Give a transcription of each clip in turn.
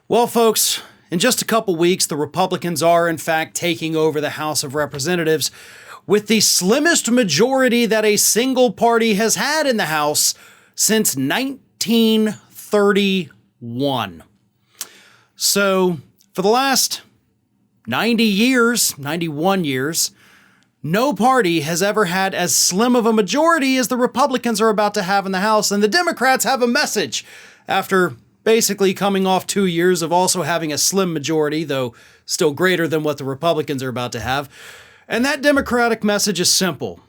Well, folks, in just a couple weeks, the Republicans are, in fact, taking over the House of Representatives with the slimmest majority that a single party has had in the House since 1931. So, for the last 91 years, no party has ever had as slim of a majority as the Republicans are about to have in the House, and the Democrats have a message after basically coming off 2 years of also having a slim majority, though still greater than what the Republicans are about to have. And that Democratic message is simple.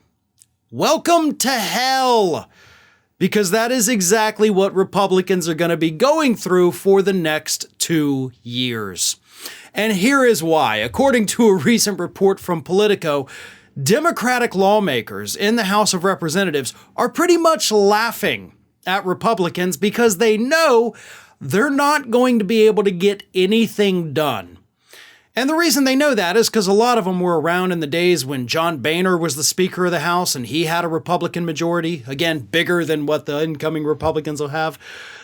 Welcome to hell! Because that is exactly what Republicans are going to be going through for the next 2 years. And here is why. According to a recent report from Politico, Democratic lawmakers in the House of Representatives are pretty much laughing at Republicans because they know they're not going to be able to get anything done. And the reason they know that is because a lot of them were around in the days when John Boehner was the Speaker of the House and he had a Republican majority, again, bigger than what the incoming Republicans will have.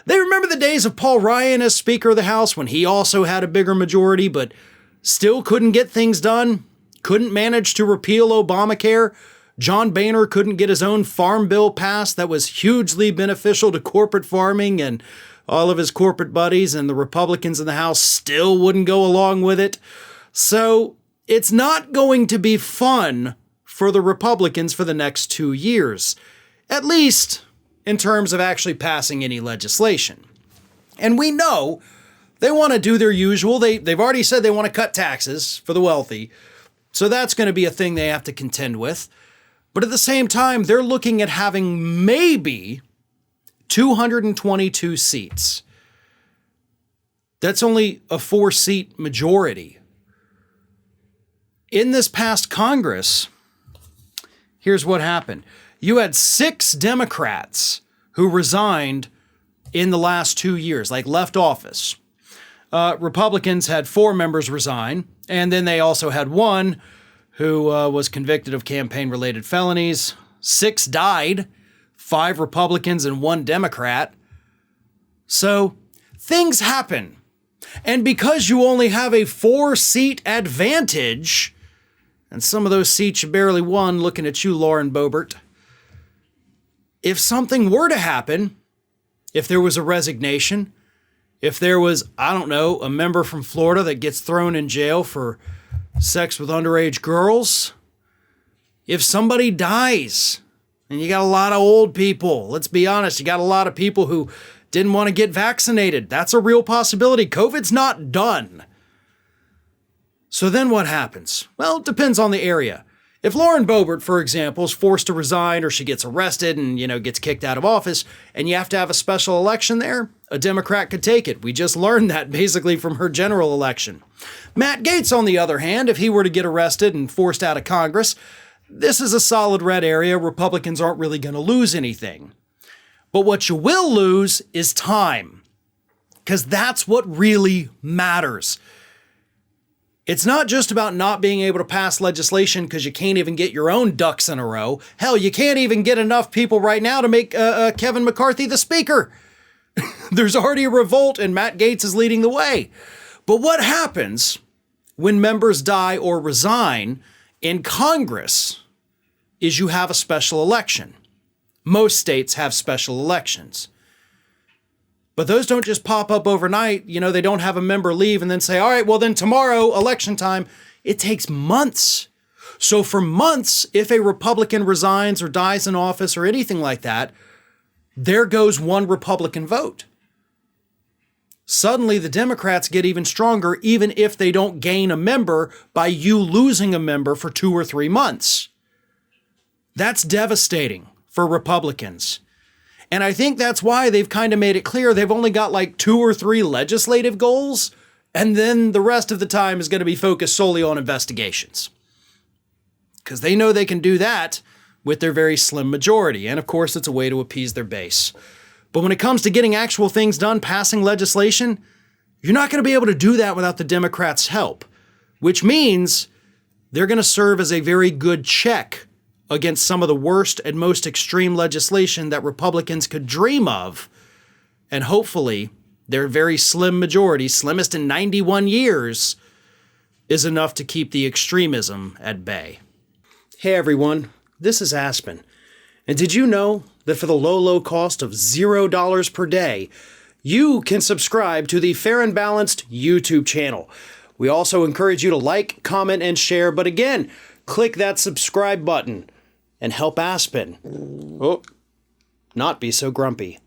They remember the days of Paul Ryan as Speaker of the House when he also had a bigger majority, but still couldn't get things done, couldn't manage to repeal Obamacare. John Boehner couldn't get his own farm bill passed that was hugely beneficial to corporate farming and all of his corporate buddies, and the Republicans in the House still wouldn't go along with it. So it's not going to be fun for the Republicans for the next 2 years, at least in terms of actually passing any legislation. And we know they want to do their usual. They've already said they want to cut taxes for the wealthy, so that's going to be a thing they have to contend with. But at the same time, they're looking at having maybe 222 seats. That's only a 4-seat majority. In this past Congress, here's what happened. You had 6 Democrats who resigned in the last 2 years, like left office. Republicans had 4 members resign, and then they also had one who was convicted of campaign-related felonies. 6 died. 5 Republicans and 1 Democrat. So things happen. And because you only have a 4-seat advantage, and some of those seats you barely won, looking at you, Lauren Boebert, if something were to happen, if there was a resignation, if there was, I don't know, a member from Florida that gets thrown in jail for sex with underage girls, if somebody dies, and you got a lot of old people. Let's be honest. You got a lot of people who didn't want to get vaccinated. That's a real possibility. COVID's not done. So then what happens? Well, it depends on the area. If Lauren Boebert, for example, is forced to resign or she gets arrested and, gets kicked out of office and you have to have a special election there, a Democrat could take it. We just learned that basically from her general election. Matt Gaetz, on the other hand, if he were to get arrested and forced out of Congress, this is a solid red area. Republicans aren't really going to lose anything. But what you will lose is time, because that's what really matters. It's not just about not being able to pass legislation because you can't even get your own ducks in a row. Hell, you can't even get enough people right now to make Kevin McCarthy the Speaker. There's already a revolt and Matt Gaetz is leading the way. But what happens when members die or resign in Congress is you have a special election. Most states have special elections. But those don't just pop up overnight. They don't have a member leave and then say, all right, well then tomorrow, election time. It takes months. So for months, if a Republican resigns or dies in office or anything like that, there goes one Republican vote. Suddenly the Democrats get even stronger, even if they don't gain a member by you losing a member for 2 or 3 months. That's devastating for Republicans. And I think that's why they've kind of made it clear they've only got like 2 or 3 legislative goals, and then the rest of the time is going to be focused solely on investigations. Because they know they can do that with their very slim majority. And of course, it's a way to appease their base. But when it comes to getting actual things done, passing legislation, you're not going to be able to do that without the Democrats' help, which means they're going to serve as a very good check against some of the worst and most extreme legislation that Republicans could dream of. And hopefully their very slim majority, slimmest in 91 years, is enough to keep the extremism at bay. Hey everyone, this is Aspen. And did you know that for the low cost of $0 per day, you can subscribe to the Fair and Balanced YouTube channel? We also encourage you to like, comment, and share, but again, click that subscribe button and help Aspen not be so grumpy.